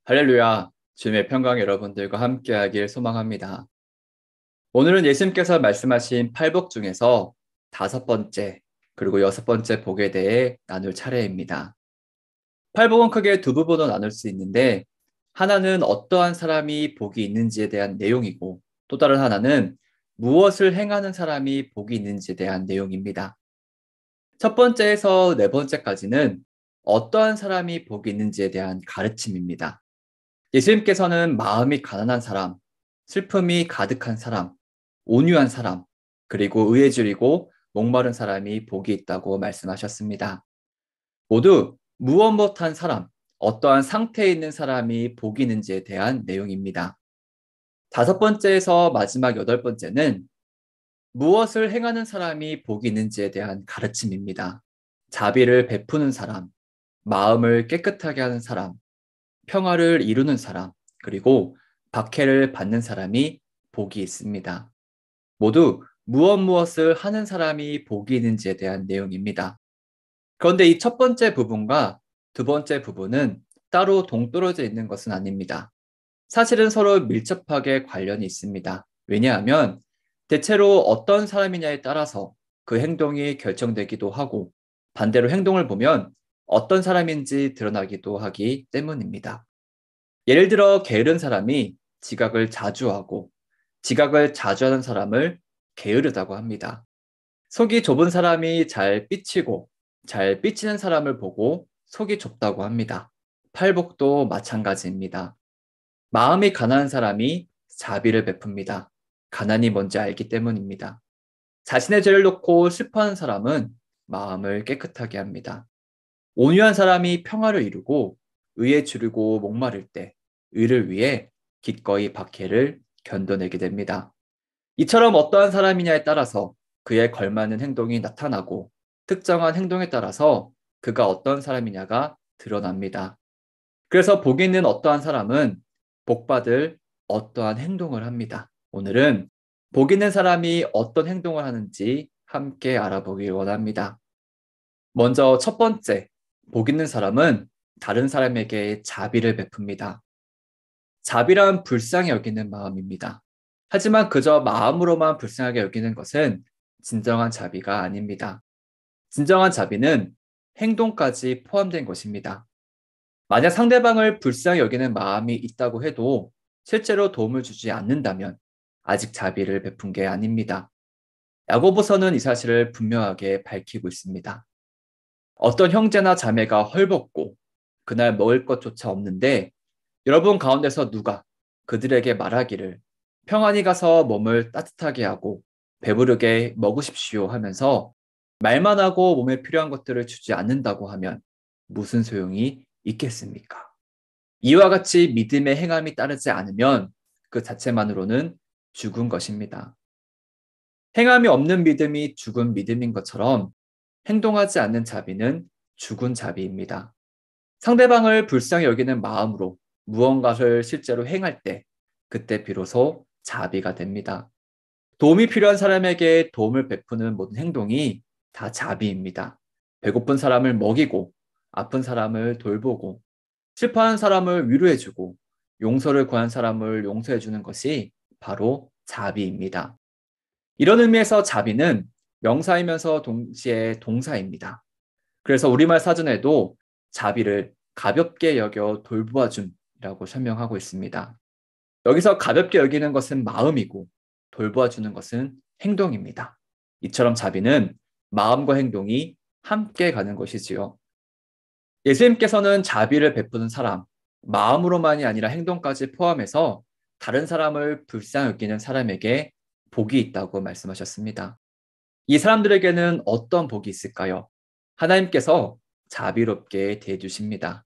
할렐루야, 주님의 평강 여러분들과 함께하길 소망합니다. 오늘은 예수님께서 말씀하신 팔복 중에서 다섯 번째, 그리고 여섯 번째 복에 대해 나눌 차례입니다. 팔복은 크게 두 부분으로 나눌 수 있는데, 하나는 어떠한 사람이 복이 있는지에 대한 내용이고, 또 다른 하나는 무엇을 행하는 사람이 복이 있는지에 대한 내용입니다. 첫 번째에서 네 번째까지는 어떠한 사람이 복이 있는지에 대한 가르침입니다. 예수님께서는 마음이 가난한 사람, 슬픔이 가득한 사람, 온유한 사람, 그리고 의에 줄이고 목마른 사람이 복이 있다고 말씀하셨습니다. 모두 무엇 못한 사람, 어떠한 상태에 있는 사람이 복이 있는지에 대한 내용입니다. 다섯 번째에서 마지막 여덟 번째는 무엇을 행하는 사람이 복이 있는지에 대한 가르침입니다. 자비를 베푸는 사람, 마음을 깨끗하게 하는 사람, 평화를 이루는 사람, 그리고 박해를 받는 사람이 복이 있습니다. 모두 무엇을 하는 사람이 복이 있는지에 대한 내용입니다. 그런데 이 첫 번째 부분과 두 번째 부분은 따로 동떨어져 있는 것은 아닙니다. 사실은 서로 밀접하게 관련이 있습니다. 왜냐하면 대체로 어떤 사람이냐에 따라서 그 행동이 결정되기도 하고 반대로 행동을 보면 어떤 사람인지 드러나기도 하기 때문입니다. 예를 들어 게으른 사람이 지각을 자주 하고 지각을 자주 하는 사람을 게으르다고 합니다. 속이 좁은 사람이 잘 삐치고 잘 삐치는 사람을 보고 속이 좁다고 합니다. 팔복도 마찬가지입니다. 마음이 가난한 사람이 자비를 베풉니다. 가난이 뭔지 알기 때문입니다. 자신의 죄를 놓고 슬퍼하는 사람은 마음을 깨끗하게 합니다. 온유한 사람이 평화를 이루고 의에 주르고 목마를 때 의를 위해 기꺼이 박해를 견뎌내게 됩니다. 이처럼 어떠한 사람이냐에 따라서 그에 걸맞는 행동이 나타나고 특정한 행동에 따라서 그가 어떤 사람이냐가 드러납니다. 그래서 복 있는 어떠한 사람은 복받을 어떠한 행동을 합니다. 오늘은 복 있는 사람이 어떤 행동을 하는지 함께 알아보길 원합니다. 먼저 첫 번째, 복 있는 사람은 다른 사람에게 자비를 베풉니다. 자비란 불쌍히 여기는 마음입니다. 하지만 그저 마음으로만 불쌍하게 여기는 것은 진정한 자비가 아닙니다. 진정한 자비는 행동까지 포함된 것입니다. 만약 상대방을 불쌍히 여기는 마음이 있다고 해도 실제로 도움을 주지 않는다면 아직 자비를 베푼 게 아닙니다. 야고보서는 이 사실을 분명하게 밝히고 있습니다. 어떤 형제나 자매가 헐벗고 그날 먹을 것조차 없는데 여러분 가운데서 누가 그들에게 말하기를 평안히 가서 몸을 따뜻하게 하고 배부르게 먹으십시오 하면서 말만 하고 몸에 필요한 것들을 주지 않는다고 하면 무슨 소용이 있겠습니까? 이와 같이 믿음의 행함이 따르지 않으면 그 자체만으로는 죽은 것입니다. 행함이 없는 믿음이 죽은 믿음인 것처럼 행동하지 않는 자비는 죽은 자비입니다. 상대방을 불쌍히 여기는 마음으로 무언가를 실제로 행할 때 그때 비로소 자비가 됩니다. 도움이 필요한 사람에게 도움을 베푸는 모든 행동이 다 자비입니다. 배고픈 사람을 먹이고 아픈 사람을 돌보고 슬퍼하는 사람을 위로해주고 용서를 구한 사람을 용서해주는 것이 바로 자비입니다. 이런 의미에서 자비는 명사이면서 동시에 동사입니다. 그래서 우리말 사전에도 자비를 가볍게 여겨 돌보아줌이라고 설명하고 있습니다. 여기서 가볍게 여기는 것은 마음이고 돌보아주는 것은 행동입니다. 이처럼 자비는 마음과 행동이 함께 가는 것이지요. 예수님께서는 자비를 베푸는 사람, 마음으로만이 아니라 행동까지 포함해서 다른 사람을 불쌍히 여기는 사람에게 복이 있다고 말씀하셨습니다. 이 사람들에게는 어떤 복이 있을까요? 하나님께서 자비롭게 대해주십니다.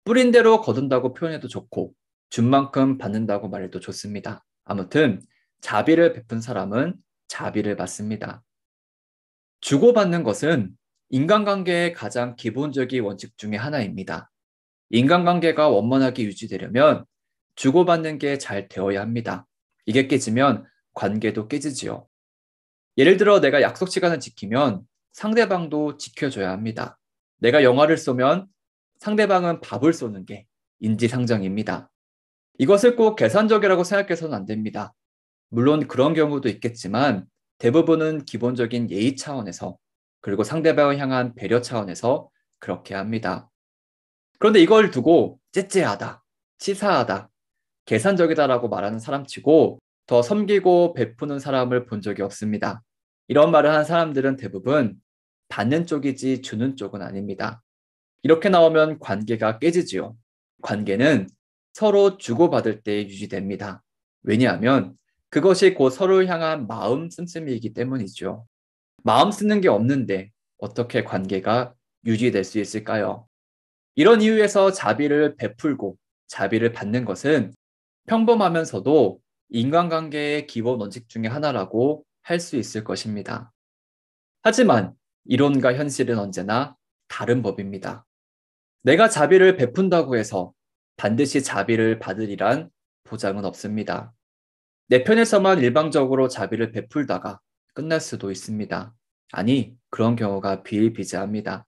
뿌린 대로 거둔다고 표현해도 좋고 준 만큼 받는다고 말해도 좋습니다. 아무튼 자비를 베푼 사람은 자비를 받습니다. 주고받는 것은 인간관계의 가장 기본적인 원칙 중에 하나입니다. 인간관계가 원만하게 유지되려면 주고받는 게 잘 되어야 합니다. 이게 깨지면 관계도 깨지지요. 예를 들어 내가 약속 시간을 지키면 상대방도 지켜줘야 합니다. 내가 영화를 쏘면 상대방은 밥을 쏘는 게 인지상정입니다. 이것을 꼭 계산적이라고 생각해서는 안 됩니다. 물론 그런 경우도 있겠지만 대부분은 기본적인 예의 차원에서 그리고 상대방을 향한 배려 차원에서 그렇게 합니다. 그런데 이걸 두고 째째하다, 치사하다, 계산적이다라고 말하는 사람치고 더 섬기고 베푸는 사람을 본 적이 없습니다. 이런 말을 한 사람들은 대부분 받는 쪽이지 주는 쪽은 아닙니다. 이렇게 나오면 관계가 깨지지요. 관계는 서로 주고받을 때 유지됩니다. 왜냐하면 그것이 곧 서로를 향한 마음 씀씀이이기 때문이죠. 마음 쓰는 게 없는데 어떻게 관계가 유지될 수 있을까요? 이런 이유에서 자비를 베풀고 자비를 받는 것은 평범하면서도 인간관계의 기본 원칙 중에 하나라고 할 수 있을 것입니다. 하지만 이론과 현실은 언제나 다른 법입니다. 내가 자비를 베푼다고 해서 반드시 자비를 받으리란 보장은 없습니다. 내 편에서만 일방적으로 자비를 베풀다가 끝날 수도 있습니다. 아니, 그런 경우가 비일비재합니다.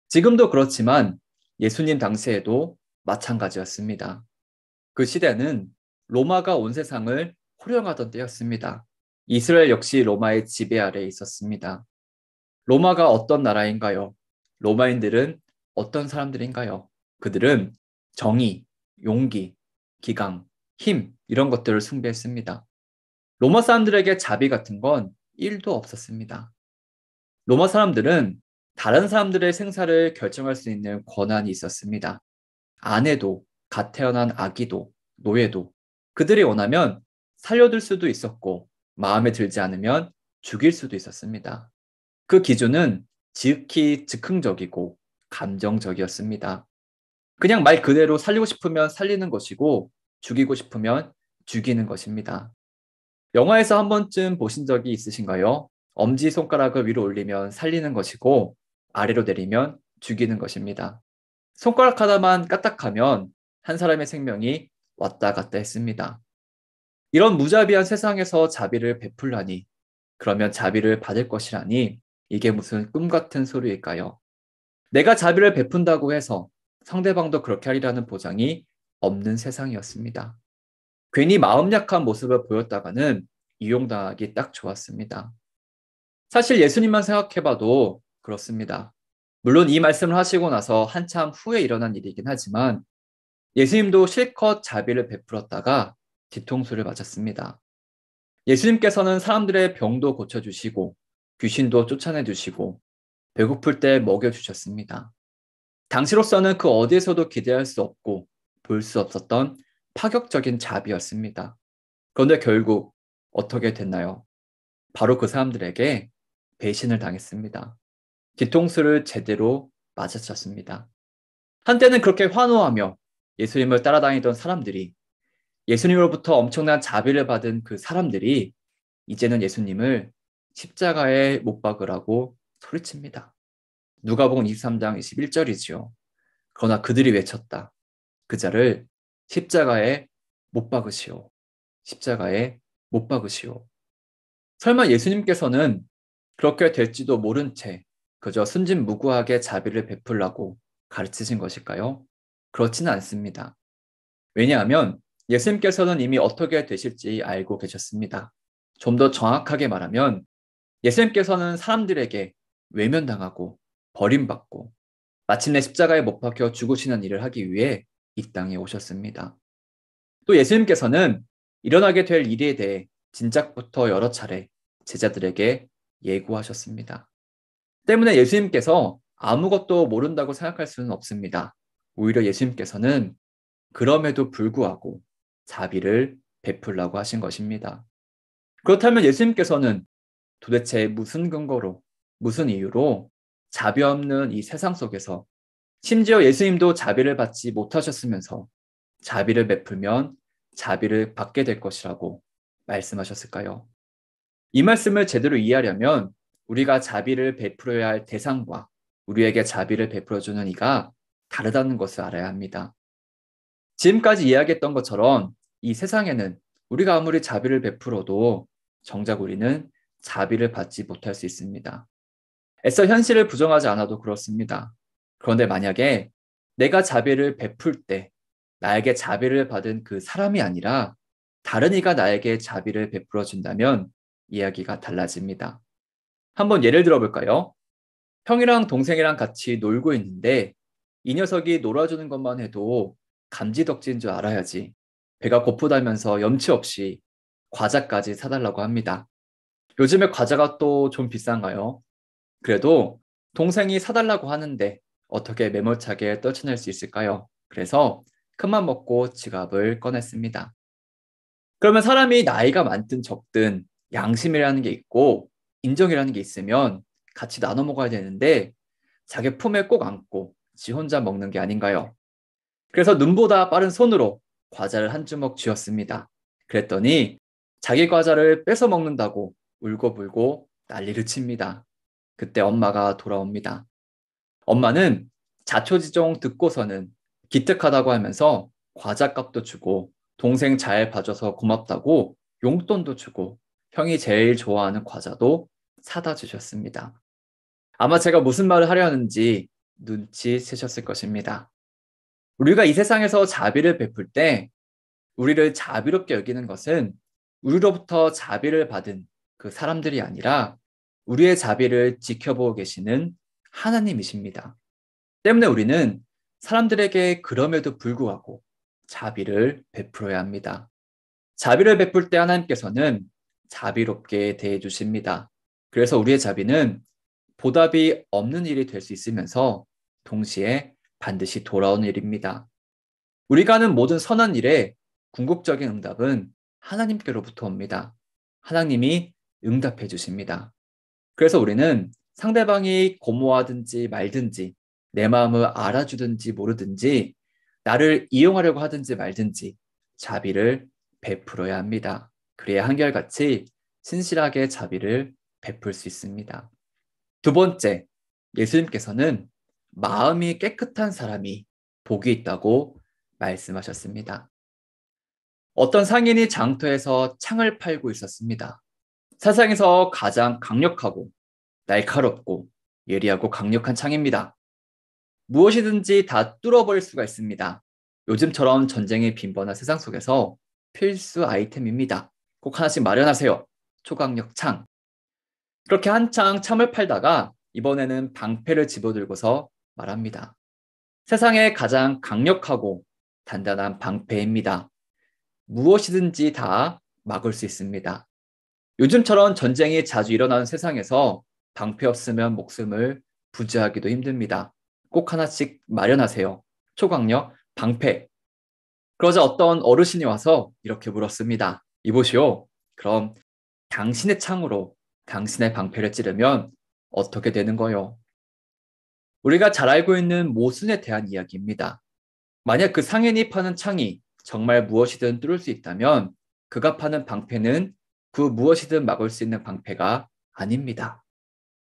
지금도 그렇지만 예수님 당시에도 마찬가지였습니다. 그 시대는 로마가 온 세상을 호령하던 때였습니다. 이스라엘 역시 로마의 지배 아래에 있었습니다. 로마가 어떤 나라인가요? 로마인들은 어떤 사람들인가요? 그들은 정의, 용기, 기강, 힘 이런 것들을 숭배했습니다. 로마 사람들에게 자비 같은 건 1도 없었습니다. 로마 사람들은 다른 사람들의 생사를 결정할 수 있는 권한이 있었습니다. 아내도, 갓 태어난 아기도, 노예도 그들이 원하면 살려둘 수도 있었고 마음에 들지 않으면 죽일 수도 있었습니다. 그 기준은 지극히 즉흥적이고 감정적이었습니다. 그냥 말 그대로 살리고 싶으면 살리는 것이고 죽이고 싶으면 죽이는 것입니다. 영화에서 한 번쯤 보신 적이 있으신가요? 엄지손가락을 위로 올리면 살리는 것이고 아래로 내리면 죽이는 것입니다. 손가락 하나만 까딱하면 한 사람의 생명이 왔다 갔다 했습니다. 이런 무자비한 세상에서 자비를 베풀라니, 그러면 자비를 받을 것이라니, 이게 무슨 꿈 같은 소리일까요? 내가 자비를 베푼다고 해서 상대방도 그렇게 하리라는 보장이 없는 세상이었습니다. 괜히 마음 약한 모습을 보였다가는 이용당하기 딱 좋았습니다. 사실 예수님만 생각해봐도 그렇습니다. 물론 이 말씀을 하시고 나서 한참 후에 일어난 일이긴 하지만 예수님도 실컷 자비를 베풀었다가 뒤통수를 맞았습니다. 예수님께서는 사람들의 병도 고쳐주시고 귀신도 쫓아내주시고 배고플 때 먹여주셨습니다. 당시로서는 그 어디에서도 기대할 수 없고 볼 수 없었던 파격적인 자비였습니다. 그런데 결국 어떻게 됐나요? 바로 그 사람들에게 배신을 당했습니다. 뒤통수를 제대로 맞았었습니다. 한때는 그렇게 환호하며 예수님을 따라다니던 사람들이 예수님으로부터 엄청난 자비를 받은 그 사람들이 이제는 예수님을 십자가에 못 박으라고 소리칩니다. 누가복음 23장 21절이지요. 그러나 그들이 외쳤다. 그 자를 십자가에 못 박으시오. 십자가에 못 박으시오. 설마 예수님께서는 그렇게 될지도 모른 채 그저 순진무구하게 자비를 베풀라고 가르치신 것일까요? 그렇지는 않습니다. 왜냐하면 예수님께서는 이미 어떻게 되실지 알고 계셨습니다. 좀 더 정확하게 말하면 예수님께서는 사람들에게 외면당하고 버림받고 마침내 십자가에 못 박혀 죽으시는 일을 하기 위해 이 땅에 오셨습니다. 또 예수님께서는 일어나게 될 일에 대해 진작부터 여러 차례 제자들에게 예고하셨습니다. 때문에 예수님께서 아무것도 모른다고 생각할 수는 없습니다. 오히려 예수님께서는 그럼에도 불구하고 자비를 베풀라고 하신 것입니다. 그렇다면 예수님께서는 도대체 무슨 근거로, 무슨 이유로 자비 없는 이 세상 속에서 심지어 예수님도 자비를 받지 못하셨으면서 자비를 베풀면 자비를 받게 될 것이라고 말씀하셨을까요? 이 말씀을 제대로 이해하려면 우리가 자비를 베풀어야 할 대상과 우리에게 자비를 베풀어주는 이가 다르다는 것을 알아야 합니다. 지금까지 이야기했던 것처럼 이 세상에는 우리가 아무리 자비를 베풀어도 정작 우리는 자비를 받지 못할 수 있습니다. 애써 현실을 부정하지 않아도 그렇습니다. 그런데 만약에 내가 자비를 베풀 때 나에게 자비를 받은 그 사람이 아니라 다른 이가 나에게 자비를 베풀어 준다면 이야기가 달라집니다. 한번 예를 들어 볼까요? 형이랑 동생이랑 같이 놀고 있는데 이 녀석이 놀아주는 것만 해도 감지덕지인 줄 알아야지. 배가 고프다면서 염치 없이 과자까지 사달라고 합니다. 요즘에 과자가 또 좀 비싼가요? 그래도 동생이 사달라고 하는데 어떻게 매몰차게 떨쳐낼 수 있을까요? 그래서 큰맘 먹고 지갑을 꺼냈습니다. 그러면 사람이 나이가 많든 적든 양심이라는 게 있고 인정이라는 게 있으면 같이 나눠 먹어야 되는데 자기 품에 꼭 안고 지 혼자 먹는 게 아닌가요? 그래서 눈보다 빠른 손으로 과자를 한 주먹 쥐었습니다. 그랬더니 자기 과자를 뺏어 먹는다고 울고불고 난리를 칩니다. 그때 엄마가 돌아옵니다. 엄마는 자초지종 듣고서는 기특하다고 하면서 과자값도 주고 동생 잘 봐줘서 고맙다고 용돈도 주고 형이 제일 좋아하는 과자도 사다 주셨습니다. 아마 제가 무슨 말을 하려 하는지 눈치채셨을 것입니다. 우리가 이 세상에서 자비를 베풀 때 우리를 자비롭게 여기는 것은 우리로부터 자비를 받은 그 사람들이 아니라 우리의 자비를 지켜보고 계시는 하나님이십니다. 때문에 우리는 사람들에게 그럼에도 불구하고 자비를 베풀어야 합니다. 자비를 베풀 때 하나님께서는 자비롭게 대해 주십니다. 그래서 우리의 자비는 보답이 없는 일이 될 수 있으면서 동시에 반드시 돌아오는 일입니다. 우리가 하는 모든 선한 일에 궁극적인 응답은 하나님께로부터 옵니다. 하나님이 응답해 주십니다. 그래서 우리는 상대방이 고모하든지 말든지 내 마음을 알아주든지 모르든지 나를 이용하려고 하든지 말든지 자비를 베풀어야 합니다. 그래야 한결같이 신실하게 자비를 베풀 수 있습니다. 두 번째, 예수님께서는 마음이 깨끗한 사람이 복이 있다고 말씀하셨습니다. 어떤 상인이 장터에서 창을 팔고 있었습니다. 세상에서 가장 강력하고 날카롭고 예리하고 강력한 창입니다. 무엇이든지 다 뚫어버릴 수가 있습니다. 요즘처럼 전쟁이 빈번한 세상 속에서 필수 아이템입니다. 꼭 하나씩 마련하세요. 초강력 창. 그렇게 한창 창을 팔다가 이번에는 방패를 집어들고서 말합니다. 세상에 가장 강력하고 단단한 방패입니다. 무엇이든지 다 막을 수 있습니다. 요즘처럼 전쟁이 자주 일어나는 세상에서 방패 없으면 목숨을 부지하기도 힘듭니다. 꼭 하나씩 마련하세요. 초강력 방패. 그러자 어떤 어르신이 와서 이렇게 물었습니다. 이보시오. 그럼 당신의 창으로 당신의 방패를 찌르면 어떻게 되는 거요? 우리가 잘 알고 있는 모순에 대한 이야기입니다. 만약 그 상인이 파는 창이 정말 무엇이든 뚫을 수 있다면 그가 파는 방패는 그 무엇이든 막을 수 있는 방패가 아닙니다.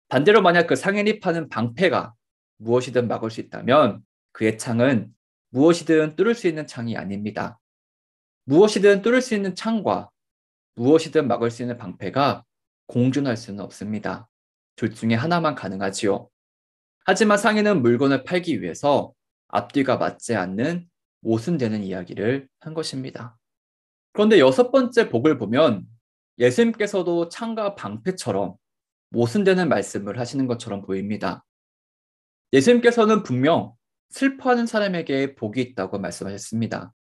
반대로 만약 그 상인이 파는 방패가 무엇이든 막을 수 있다면 그의 창은 무엇이든 뚫을 수 있는 창이 아닙니다. 무엇이든 뚫을 수 있는 창과 무엇이든 막을 수 있는 방패가 공존할 수는 없습니다. 둘 중에 하나만 가능하지요. 하지만 상인은 물건을 팔기 위해서 앞뒤가 맞지 않는 모순되는 이야기를 한 것입니다. 그런데 여섯 번째 복을 보면 예수님께서도 창과 방패처럼 모순되는 말씀을 하시는 것처럼 보입니다. 예수님께서는 분명 슬퍼하는 사람에게 복이 있다고 말씀하셨습니다.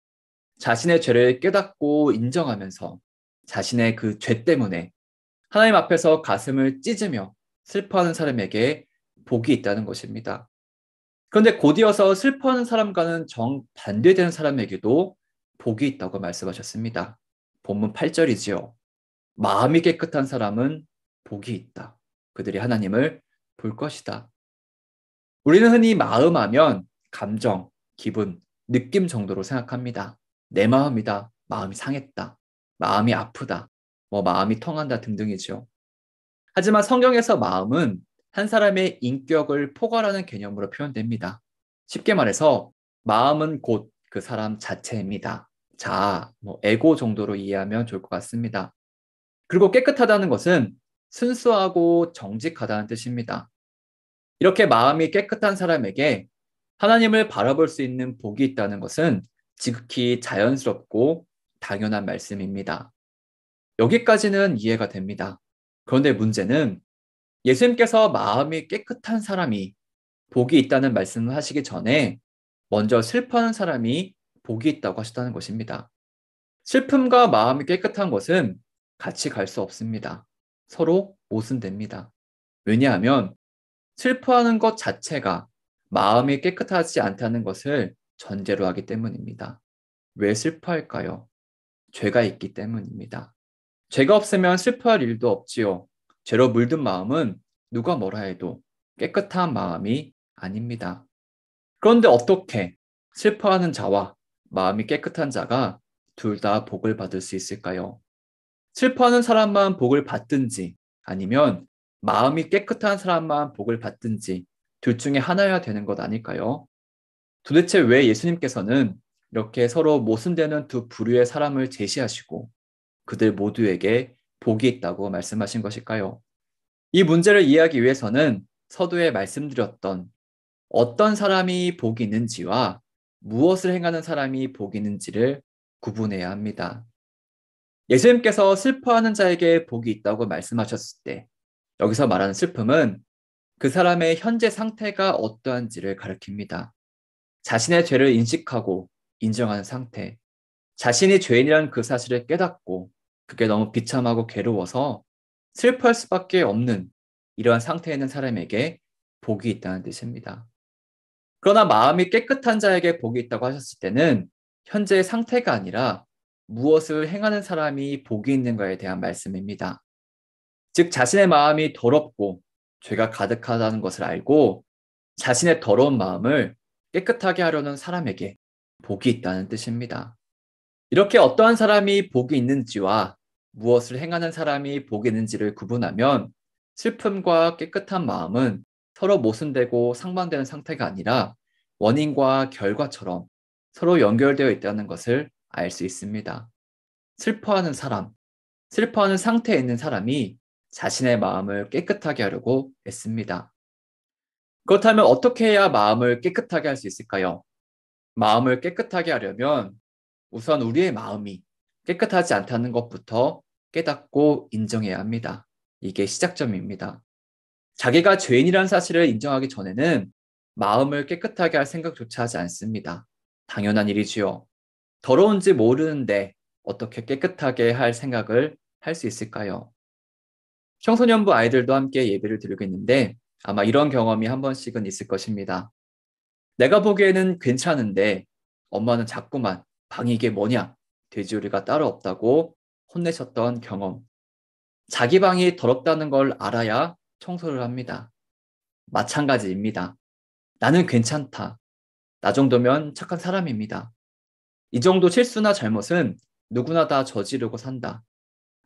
자신의 죄를 깨닫고 인정하면서 자신의 그 죄 때문에 하나님 앞에서 가슴을 찢으며 슬퍼하는 사람에게 복이 있다는 것입니다. 그런데 곧이어서 슬퍼하는 사람과는 정반대되는 사람에게도 복이 있다고 말씀하셨습니다. 본문 8절이지요. 마음이 깨끗한 사람은 복이 있다. 그들이 하나님을 볼 것이다. 우리는 흔히 마음하면 감정, 기분, 느낌 정도로 생각합니다. 내 마음이다. 마음이 상했다. 마음이 아프다. 마음이 통한다 등등이죠. 하지만 성경에서 마음은 한 사람의 인격을 포괄하는 개념으로 표현됩니다. 쉽게 말해서 마음은 곧 그 사람 자체입니다. 자아, 에고 정도로 이해하면 좋을 것 같습니다. 그리고 깨끗하다는 것은 순수하고 정직하다는 뜻입니다. 이렇게 마음이 깨끗한 사람에게 하나님을 바라볼 수 있는 복이 있다는 것은 지극히 자연스럽고 당연한 말씀입니다. 여기까지는 이해가 됩니다. 그런데 문제는 예수님께서 마음이 깨끗한 사람이 복이 있다는 말씀을 하시기 전에 먼저 슬퍼하는 사람이 복이 있다고 하셨다는 것입니다. 슬픔과 마음이 깨끗한 것은 같이 갈 수 없습니다. 서로 모순됩니다. 왜냐하면 슬퍼하는 것 자체가 마음이 깨끗하지 않다는 것을 전제로 하기 때문입니다. 왜 슬퍼할까요? 죄가 있기 때문입니다. 죄가 없으면 슬퍼할 일도 없지요. 죄로 물든 마음은 누가 뭐라 해도 깨끗한 마음이 아닙니다. 그런데 어떻게 슬퍼하는 자와 마음이 깨끗한 자가 둘 다 복을 받을 수 있을까요? 슬퍼하는 사람만 복을 받든지 아니면 마음이 깨끗한 사람만 복을 받든지 둘 중에 하나여야 되는 것 아닐까요? 도대체 왜 예수님께서는 이렇게 서로 모순되는 두 부류의 사람을 제시하시고 그들 모두에게 복이 있다고 말씀하신 것일까요? 이 문제를 이해하기 위해서는 서두에 말씀드렸던 어떤 사람이 복이 있는지와 무엇을 행하는 사람이 복이 있는지를 구분해야 합니다. 예수님께서 슬퍼하는 자에게 복이 있다고 말씀하셨을 때 여기서 말하는 슬픔은 그 사람의 현재 상태가 어떠한지를 가리킵니다. 자신의 죄를 인식하고 인정하는 상태, 자신이 죄인이라는 그 사실을 깨닫고 그게 너무 비참하고 괴로워서 슬퍼할 수밖에 없는 이러한 상태에 있는 사람에게 복이 있다는 뜻입니다. 그러나 마음이 깨끗한 자에게 복이 있다고 하셨을 때는 현재의 상태가 아니라 무엇을 행하는 사람이 복이 있는가에 대한 말씀입니다. 즉 자신의 마음이 더럽고 죄가 가득하다는 것을 알고 자신의 더러운 마음을 깨끗하게 하려는 사람에게 복이 있다는 뜻입니다. 이렇게 어떠한 사람이 복이 있는지와 무엇을 행하는 사람이 복이 있는지를 구분하면 슬픔과 깨끗한 마음은 서로 모순되고 상반되는 상태가 아니라 원인과 결과처럼 서로 연결되어 있다는 것을 알 수 있습니다. 슬퍼하는 사람, 슬퍼하는 상태에 있는 사람이 자신의 마음을 깨끗하게 하려고 애씁니다. 그렇다면 어떻게 해야 마음을 깨끗하게 할 수 있을까요? 마음을 깨끗하게 하려면 우선 우리의 마음이 깨끗하지 않다는 것부터 깨닫고 인정해야 합니다. 이게 시작점입니다. 자기가 죄인이라는 사실을 인정하기 전에는 마음을 깨끗하게 할 생각조차 하지 않습니다. 당연한 일이지요. 더러운지 모르는데 어떻게 깨끗하게 할 생각을 할 수 있을까요? 청소년부 아이들도 함께 예배를 드리고 있는데 아마 이런 경험이 한 번씩은 있을 것입니다. 내가 보기에는 괜찮은데 엄마는 자꾸만 방이 이게 뭐냐? 돼지우리가 따로 없다고 혼내셨던 경험. 자기 방이 더럽다는 걸 알아야 청소를 합니다. 마찬가지입니다. 나는 괜찮다. 나 정도면 착한 사람입니다. 이 정도 실수나 잘못은 누구나 다 저지르고 산다.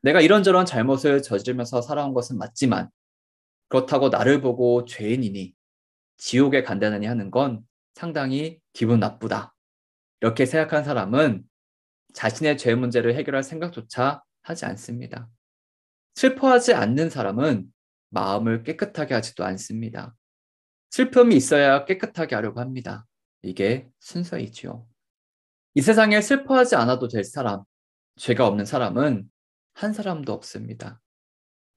내가 이런저런 잘못을 저지르면서 살아온 것은 맞지만 그렇다고 나를 보고 죄인이니 지옥에 간다느니 하는 건 상당히 기분 나쁘다. 이렇게 생각한 사람은 자신의 죄 문제를 해결할 생각조차 하지 않습니다. 슬퍼하지 않는 사람은 마음을 깨끗하게 하지도 않습니다. 슬픔이 있어야 깨끗하게 하려고 합니다. 이게 순서이지요. 이 세상에 슬퍼하지 않아도 될 사람, 죄가 없는 사람은 한 사람도 없습니다.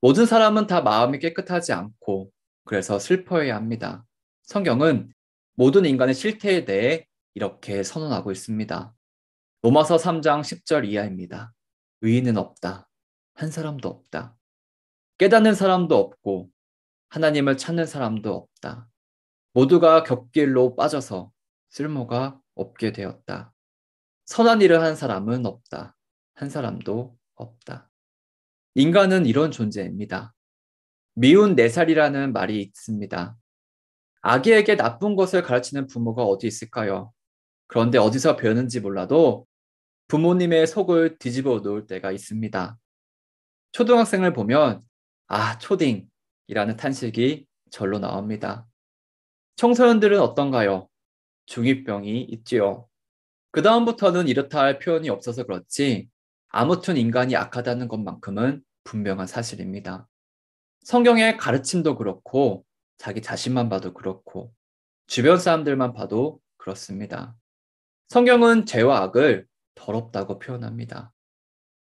모든 사람은 다 마음이 깨끗하지 않고 그래서 슬퍼해야 합니다. 성경은 모든 인간의 실태에 대해 이렇게 선언하고 있습니다. 로마서 3장 10절 이하입니다. 의인은 없다. 한 사람도 없다. 깨닫는 사람도 없고 하나님을 찾는 사람도 없다. 모두가 곁길로 빠져서 쓸모가 없게 되었다. 선한 일을 한 사람은 없다. 한 사람도 없다. 인간은 이런 존재입니다. 미운 네 살이라는 말이 있습니다. 아기에게 나쁜 것을 가르치는 부모가 어디 있을까요? 그런데 어디서 배웠는지 몰라도 부모님의 속을 뒤집어 놓을 때가 있습니다. 초등학생을 보면 아, 초딩이라는 탄식이 절로 나옵니다. 청소년들은 어떤가요? 중2병이 있지요. 그 다음부터는 이렇다 할 표현이 없어서 그렇지 아무튼 인간이 악하다는 것만큼은 분명한 사실입니다. 성경의 가르침도 그렇고 자기 자신만 봐도 그렇고 주변 사람들만 봐도 그렇습니다. 성경은 죄와 악을 더럽다고 표현합니다.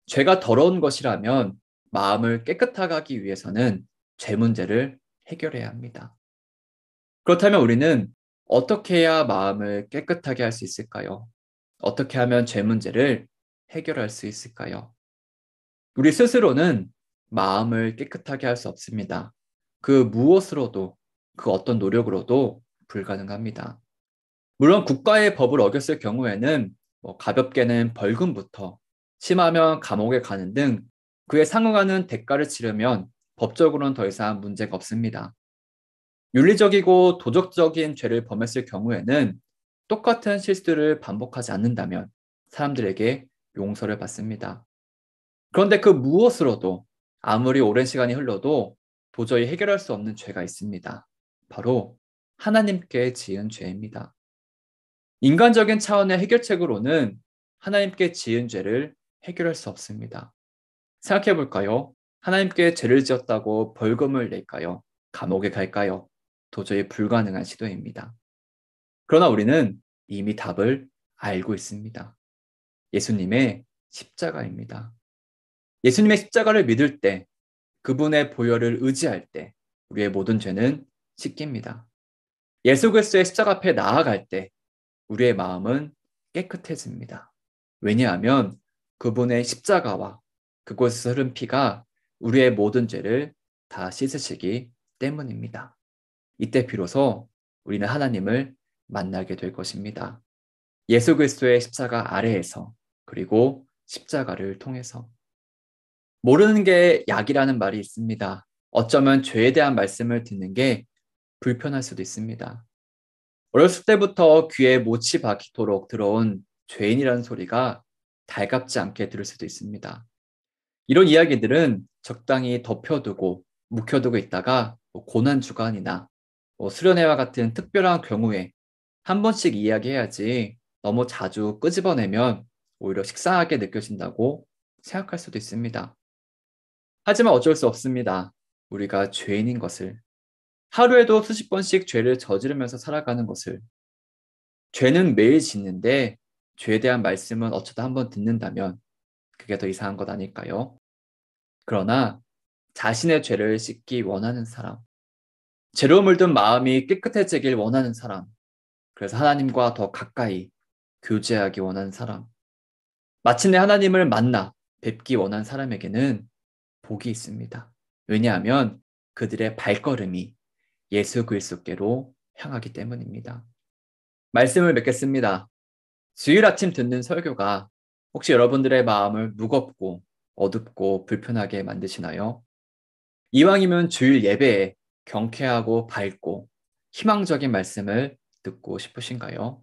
죄가 더러운 것이라면 마음을 깨끗하게 하기 위해서는 죄 문제를 해결해야 합니다. 그렇다면 우리는 어떻게 해야 마음을 깨끗하게 할 수 있을까요? 어떻게 하면 죄 문제를 해결할 수 있을까요? 우리 스스로는 마음을 깨끗하게 할 수 없습니다. 그 무엇으로도, 그 어떤 노력으로도 불가능합니다. 물론 국가의 법을 어겼을 경우에는 가볍게는 벌금부터 심하면 감옥에 가는 등 그에 상응하는 대가를 치르면 법적으로는 더 이상 문제가 없습니다. 윤리적이고 도덕적인 죄를 범했을 경우에는 똑같은 실수를 반복하지 않는다면 사람들에게 용서를 받습니다. 그런데 그 무엇으로도 아무리 오랜 시간이 흘러도 도저히 해결할 수 없는 죄가 있습니다. 바로 하나님께 지은 죄입니다. 인간적인 차원의 해결책으로는 하나님께 지은 죄를 해결할 수 없습니다. 생각해 볼까요? 하나님께 죄를 지었다고 벌금을 낼까요? 감옥에 갈까요? 도저히 불가능한 시도입니다. 그러나 우리는 이미 답을 알고 있습니다. 예수님의 십자가입니다. 예수님의 십자가를 믿을 때, 그분의 보혈을 의지할 때 우리의 모든 죄는 씻깁니다. 예수 그리스도의 십자가 앞에 나아갈 때 우리의 마음은 깨끗해집니다. 왜냐하면 그분의 십자가와 그곳에서 흐른 피가 우리의 모든 죄를 다 씻으시기 때문입니다. 이때 비로소 우리는 하나님을 만나게 될 것입니다. 예수 그리스도의 십자가 아래에서, 그리고 십자가를 통해서. 모르는 게 약이라는 말이 있습니다. 어쩌면 죄에 대한 말씀을 듣는 게 불편할 수도 있습니다. 어렸을 때부터 귀에 못이 박히도록 들어온 죄인이라는 소리가 달갑지 않게 들을 수도 있습니다. 이런 이야기들은 적당히 덮여두고 묵혀두고 있다가 고난주간이나 수련회와 같은 특별한 경우에 한 번씩 이야기해야지 너무 자주 끄집어내면 오히려 식상하게 느껴진다고 생각할 수도 있습니다. 하지만 어쩔 수 없습니다. 우리가 죄인인 것을, 하루에도 수십 번씩 죄를 저지르면서 살아가는 것을, 죄는 매일 짓는데 죄에 대한 말씀은 어쩌다 한번 듣는다면 그게 더 이상한 것 아닐까요? 그러나 자신의 죄를 씻기 원하는 사람, 죄로 물든 마음이 깨끗해지길 원하는 사람, 그래서 하나님과 더 가까이 교제하기 원하는 사람, 마침내 하나님을 만나 뵙기 원하는 사람에게는 복이 있습니다. 왜냐하면 그들의 발걸음이 예수 그리스도께로 향하기 때문입니다. 말씀을 맺겠습니다. 주일 아침 듣는 설교가 혹시 여러분들의 마음을 무겁고 어둡고 불편하게 만드시나요? 이왕이면 주일 예배에 경쾌하고 밝고 희망적인 말씀을 듣고 싶으신가요?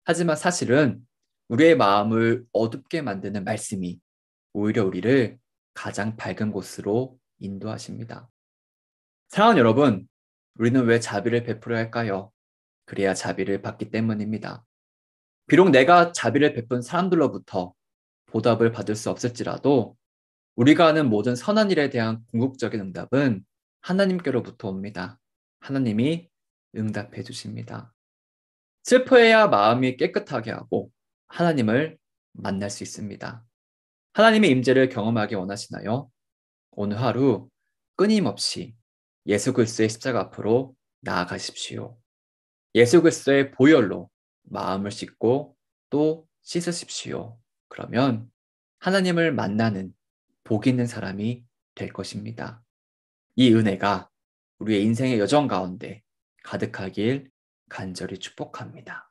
하지만 사실은 우리의 마음을 어둡게 만드는 말씀이 오히려 우리를 가장 밝은 곳으로 인도하십니다. 사랑하는 여러분, 우리는 왜 자비를 베풀어야 할까요? 그래야 자비를 받기 때문입니다. 비록 내가 자비를 베푼 사람들로부터 보답을 받을 수 없을지라도 우리가 하는 모든 선한 일에 대한 궁극적인 응답은 하나님께로부터 옵니다. 하나님이 응답해 주십니다. 슬퍼해야 마음이 깨끗하게 하고 하나님을 만날 수 있습니다. 하나님의 임재를 경험하기 원하시나요? 오늘 하루 끊임없이 예수 그리스도의 십자가 앞으로 나아가십시오. 예수 그리스도의 보혈로 마음을 씻고 또 씻으십시오. 그러면 하나님을 만나는 복 있는 사람이 될 것입니다. 이 은혜가 우리의 인생의 여정 가운데 가득하길 간절히 축복합니다.